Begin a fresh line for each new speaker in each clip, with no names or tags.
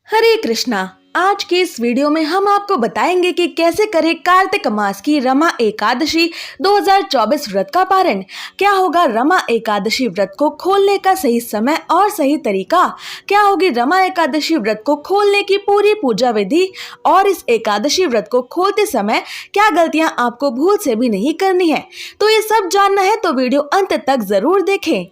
हरे कृष्णा। आज के इस वीडियो में हम आपको बताएंगे कि कैसे करें कार्तिक मास की रमा एकादशी 2024 व्रत का पारण। क्या होगा रमा एकादशी व्रत को खोलने का सही समय और सही तरीका, क्या होगी रमा एकादशी व्रत को खोलने की पूरी पूजा विधि, और इस एकादशी व्रत को खोलते समय क्या गलतियां आपको भूल से भी नहीं करनी है। तो ये सब जानना है तो वीडियो अंत तक जरूर देखें।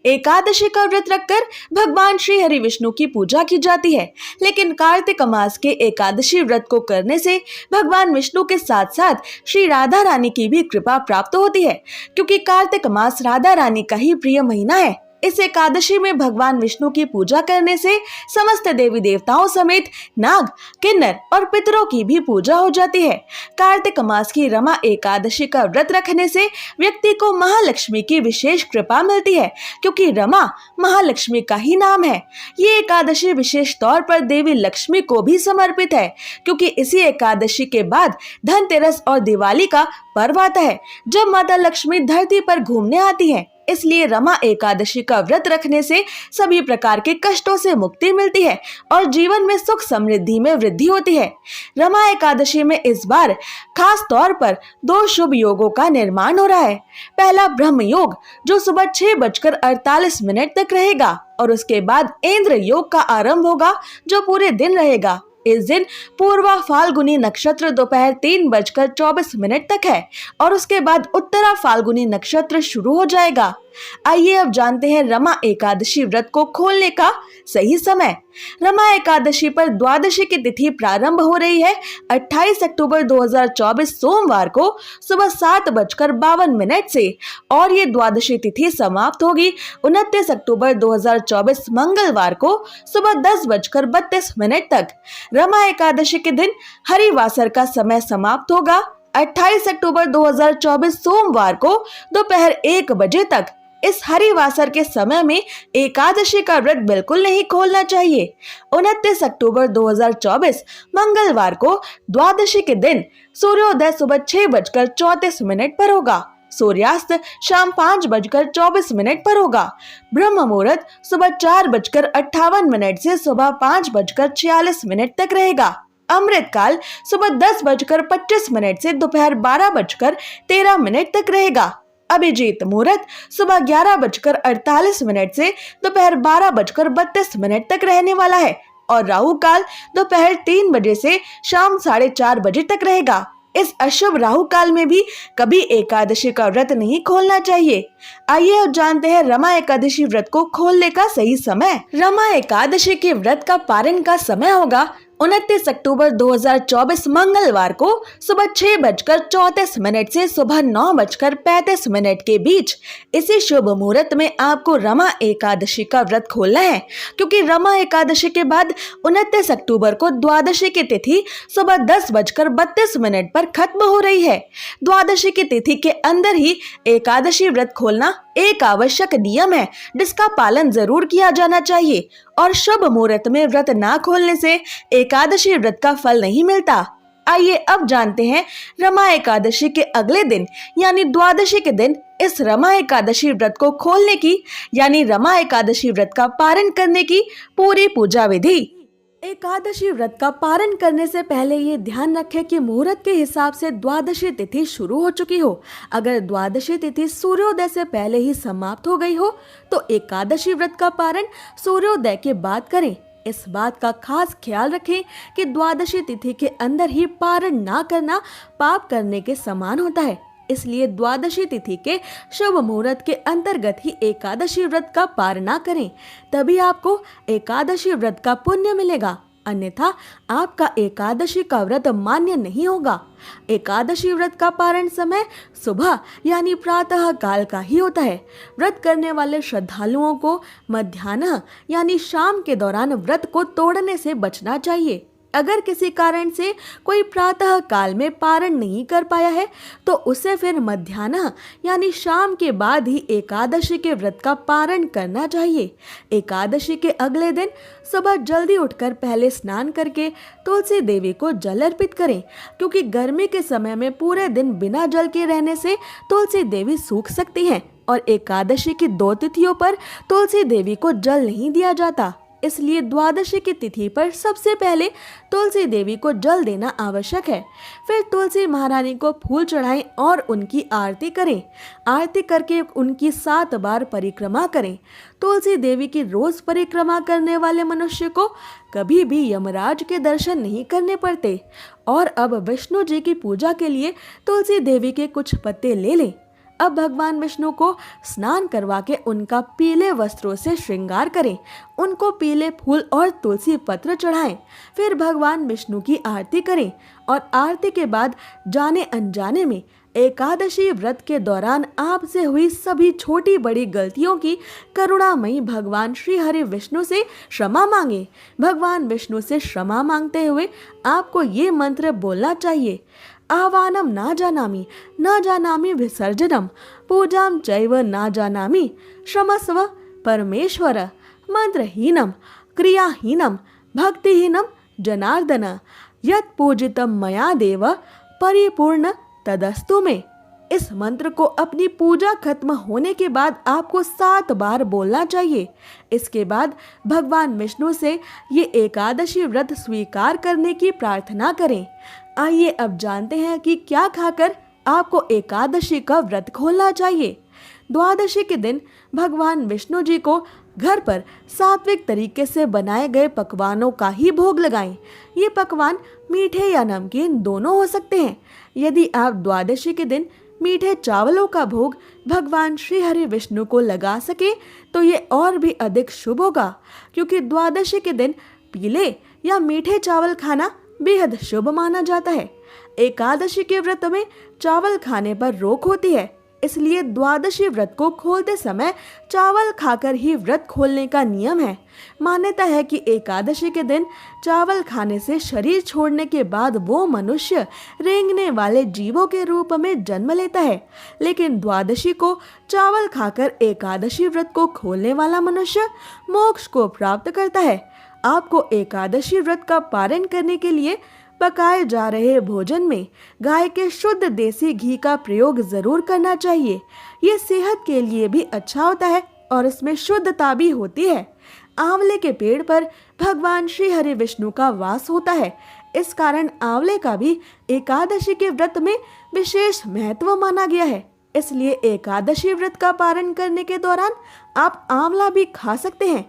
एकादशी का व्रत रखकर भगवान श्री हरि विष्णु की पूजा की जाती है, लेकिन कार्तिक मास के एकादशी व्रत को करने से भगवान विष्णु के साथ साथ श्री राधा रानी की भी कृपा प्राप्त होती है, क्योंकि कार्तिक मास राधा रानी का ही प्रिय महीना है। इस एकादशी में भगवान विष्णु की पूजा करने से समस्त देवी देवताओं समेत नाग, किन्नर और पितरों की भी पूजा हो जाती है। कार्तिक मास की रमा एकादशी का व्रत रखने से व्यक्ति को महालक्ष्मी की विशेष कृपा मिलती है, क्योंकि रमा महालक्ष्मी का ही नाम है। ये एकादशी विशेष तौर पर देवी लक्ष्मी को भी समर्पित है, क्योंकि इसी एकादशी के बाद धनतेरस और दिवाली का पर्व आता है, जब माता लक्ष्मी धरती पर घूमने आती है। इसलिए रमा एकादशी का व्रत रखने से सभी प्रकार के कष्टों से मुक्ति मिलती है और जीवन में सुख समृद्धि में वृद्धि होती है। रमा एकादशी में इस बार खास तौर पर 2 शुभ योगों का निर्माण हो रहा है। पहला ब्रह्म योग, जो सुबह 6:48 तक रहेगा, और उसके बाद इंद्र योग का आरंभ होगा, जो पूरे दिन रहेगा। इस दिन पूर्वा फाल्गुनी नक्षत्र दोपहर 3:24 तक है, और उसके बाद उत्तरा फाल्गुनी नक्षत्र शुरू हो जाएगा। आइए अब जानते हैं रमा एकादशी व्रत को खोलने का सही समय। रमा एकादशी पर द्वादशी की तिथि प्रारंभ हो रही है 28 अक्टूबर 2024 सोमवार को सुबह 7:52 से, और ये द्वादशी तिथि समाप्त होगी 29 अक्टूबर 2024 मंगलवार को सुबह 10:32 तक। रमा एकादशी के दिन हरिवासर का समय समाप्त होगा 28 अक्टूबर 2024 सोमवार को दोपहर 1 बजे तक। इस हरिवासर के समय में एकादशी का व्रत बिल्कुल नहीं खोलना चाहिए। 29 अक्टूबर 2024 मंगलवार को द्वादशी के दिन सूर्योदय सुबह 6:34 पर होगा। सूर्यास्त शाम 5:24 पर होगा। ब्रह्म मुहूर्त सुबह 4:58 से सुबह 5:46 तक रहेगा। अमृत काल सुबह 10:25 से दोपहर 12:13 तक रहेगा। अभिजीत मुहूर्त सुबह 11:48 से दोपहर 12:32 तक रहने वाला है, और राहु काल दोपहर 3 बजे से शाम 4:30 बजे तक रहेगा। इस अशुभ राहु काल में भी कभी एकादशी का व्रत नहीं खोलना चाहिए। आइए अब जानते हैं रमा एकादशी व्रत को खोलने का सही समय। रमा एकादशी के व्रत का पारण का समय होगा 29 अक्टूबर 2024 मंगलवार को सुबह 6:34 से सुबह 9:35 के बीच। इसी शुभ मुहूर्त में आपको रमा एकादशी का व्रत खोलना है, क्योंकि रमा एकादशी के बाद 29 अक्टूबर को द्वादशी की तिथि सुबह 10:32 पर खत्म हो रही है। द्वादशी की तिथि के अंदर ही एकादशी व्रत खोलना एक आवश्यक नियम है, जिसका पालन जरूर किया जाना चाहिए, और शुभ मुहूर्त में व्रत ना खोलने से एकादशी व्रत का फल नहीं मिलता। आइए अब जानते हैं रमा एकादशी के अगले दिन यानी द्वादशी के दिन इस रमा एकादशी व्रत को खोलने की यानी रमा एकादशी व्रत का पारण करने की पूरी पूजा विधि। एकादशी व्रत का पारण करने से पहले ये ध्यान रखें कि मुहूर्त के हिसाब से द्वादशी तिथि शुरू हो चुकी हो। अगर द्वादशी तिथि सूर्योदय से पहले ही समाप्त हो गई हो तो एकादशी व्रत का पारण सूर्योदय के बाद करें। इस बात का खास ख्याल रखें कि द्वादशी तिथि के अंदर ही पारण ना करना पाप करने के समान होता है। इसलिए द्वादशी तिथि के शुभ मुहूर्त के अंतर्गत ही एकादशी व्रत का पारण करें, तभी आपको एकादशी व्रत का पुण्य मिलेगा, अन्यथा आपका एकादशी का व्रत मान्य नहीं होगा। एकादशी व्रत का पारण समय सुबह यानी प्रातः काल का ही होता है। व्रत करने वाले श्रद्धालुओं को मध्याह्न यानी शाम के दौरान व्रत को तोड़ने से बचना चाहिए। अगर किसी कारण से कोई प्रातः काल में पारण नहीं कर पाया है तो उसे फिर मध्याह्न यानी शाम के बाद ही एकादशी के व्रत का पारण करना चाहिए। एकादशी के अगले दिन सुबह जल्दी उठकर पहले स्नान करके तुलसी देवी को जल अर्पित करें, क्योंकि गर्मी के समय में पूरे दिन बिना जल के रहने से तुलसी देवी सूख सकती हैं, और एकादशी की 2 तिथियों पर तुलसी देवी को जल नहीं दिया जाता। इसलिए द्वादशी की तिथि पर सबसे पहले तुलसी देवी को जल देना आवश्यक है। फिर तुलसी महारानी को फूल चढ़ाएं और उनकी आरती करें। आरती करके उनकी 7 बार परिक्रमा करें। तुलसी देवी की रोज परिक्रमा करने वाले मनुष्य को कभी भी यमराज के दर्शन नहीं करने पड़ते। और अब विष्णु जी की पूजा के लिए तुलसी देवी के कुछ पत्ते ले लें। अब भगवान विष्णु को स्नान करवा के उनका पीले वस्त्रों से श्रृंगार करें। उनको पीले फूल और तुलसी पत्र चढ़ाएं। फिर भगवान विष्णु की आरती करें और आरती के बाद जाने अनजाने में एकादशी व्रत के दौरान आपसे हुई सभी छोटी बड़ी गलतियों की करुणामयी भगवान श्री हरि विष्णु से क्षमा मांगे। भगवान विष्णु से क्षमा मांगते हुए आपको ये मंत्र बोलना चाहिए। आह्वानम न जानामि विसर्जनम पूजाम चैव न जानामि क्षमस्व परमेश्वर मंत्रहीनम क्रियाहीनम भक्तिहीनम जनार्दन यत् पूजितम मया देव परिपूर्ण तदस्तु में। इस मंत्र को अपनी पूजा खत्म होने के बाद आपको 7 बार बोलना चाहिए। इसके बाद भगवान विष्णु से ये एकादशी व्रत स्वीकार करने की प्रार्थना करें। आइए अब जानते हैं कि क्या खाकर आपको एकादशी का व्रत खोलना चाहिए। द्वादशी के दिन भगवान विष्णु जी को घर पर सात्विक तरीके से बनाए गए पकवानों का ही भोग लगाएं। ये पकवान मीठे या नमकीन दोनों हो सकते हैं। यदि आप द्वादशी के दिन मीठे चावलों का भोग भगवान श्री हरि विष्णु को लगा सके तो ये और भी अधिक शुभ होगा, क्योंकि द्वादशी के दिन पीले या मीठे चावल खाना बेहद शुभ माना जाता है। एकादशी के व्रत में चावल खाने पर रोक होती है, इसलिए द्वादशी व्रत को खोलते समय चावल खाकर ही व्रत खोलने का नियम है। मान्यता है कि एकादशी के दिन चावल खाने से शरीर छोड़ने के बाद वो मनुष्य रेंगने वाले जीवों के रूप में जन्म लेता है, लेकिन द्वादशी को चावल खाकर एकादशी व्रत को खोलने वाला मनुष्य मोक्ष को प्राप्त करता है। आपको एकादशी व्रत का पालन करने के लिए पकाए जा रहे भोजन में गाय के शुद्ध देसी घी का प्रयोग जरूर करना चाहिए। ये सेहत के लिए भी अच्छा होता है और इसमें शुद्धता भी होती है। आंवले के पेड़ पर भगवान श्री हरि विष्णु का वास होता है। इस कारण आंवले का भी एकादशी के व्रत में विशेष महत्व माना गया है। इसलिए एकादशी व्रत का पालन करने के दौरान आप आंवला भी खा सकते हैं।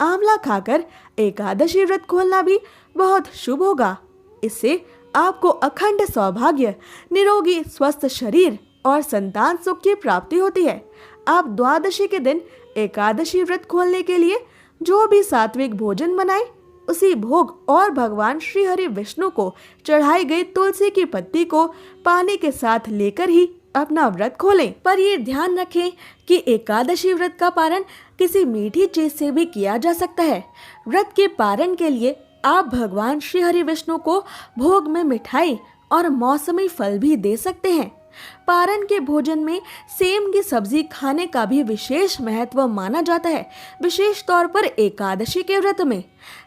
आंवला खाकर एकादशी व्रत खोलना भी बहुत शुभ होगा। इससे आपको अखंड सौभाग्य, निरोगी स्वस्थ शरीर और संतान सुख की प्राप्ति होती है। आप द्वादशी के दिन एकादशी व्रत खोलने के लिए जो भी सात्विक भोजन बनाएं, उसी भोग और भगवान श्री हरि विष्णु को चढ़ाई गई तुलसी की पत्ती को पानी के साथ लेकर ही अपना व्रत खोलें। पर ये ध्यान रखें कि एकादशी व्रत का पारण किसी मीठी चीज से भी किया जा सकता है। व्रत के पारण के लिए आप भगवान श्री हरि विष्णु को भोग में मिठाई और मौसमी फल भी दे सकते हैं। पारण के भोजन में सेम की सब्जी खाने का भी विशेष महत्व माना जाता है। विशेष तौर पर एकादशी के व्रत में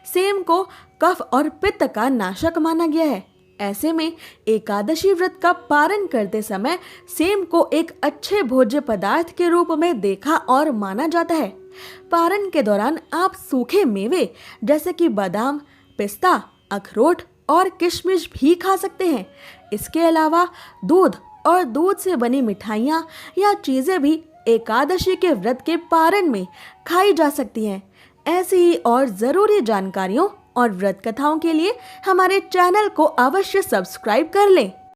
सेम को कफ और पित्त का नाशक माना गया है। ऐसे में एकादशी व्रत का पारण करते समय सेम को एक अच्छे भोज्य पदार्थ के रूप में देखा और माना जाता है। पारण के दौरान आप सूखे मेवे जैसे कि बादाम, पिस्ता, अखरोट और किशमिश भी खा सकते हैं। इसके अलावा दूध और दूध से बनी मिठाइयाँ या चीजें भी एकादशी के व्रत के पारण में खाई जा सकती हैं। ऐसी ही और जरूरी जानकारियों और व्रत कथाओं के लिए हमारे चैनल को अवश्य सब्सक्राइब कर लें।